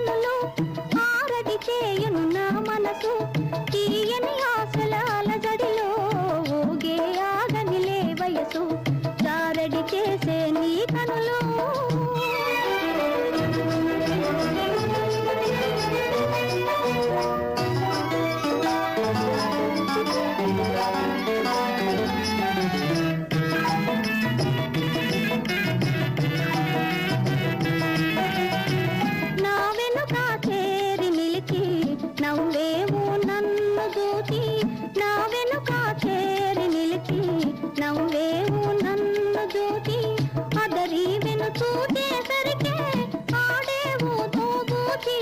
కనులు ఆరడి చేయును నా మనసు తీయని ఆశల అలజడిలో ఊగే ఆగనిలే వయసు చారడి చేసే నీ కనులు నవ్వేవు నన్ను చూచి నా వెనుక చేరి నిలిచి నవ్వేవు నన్ను చూచి అదరి వెను చూచేసరికి ఆడేవు తోబూచి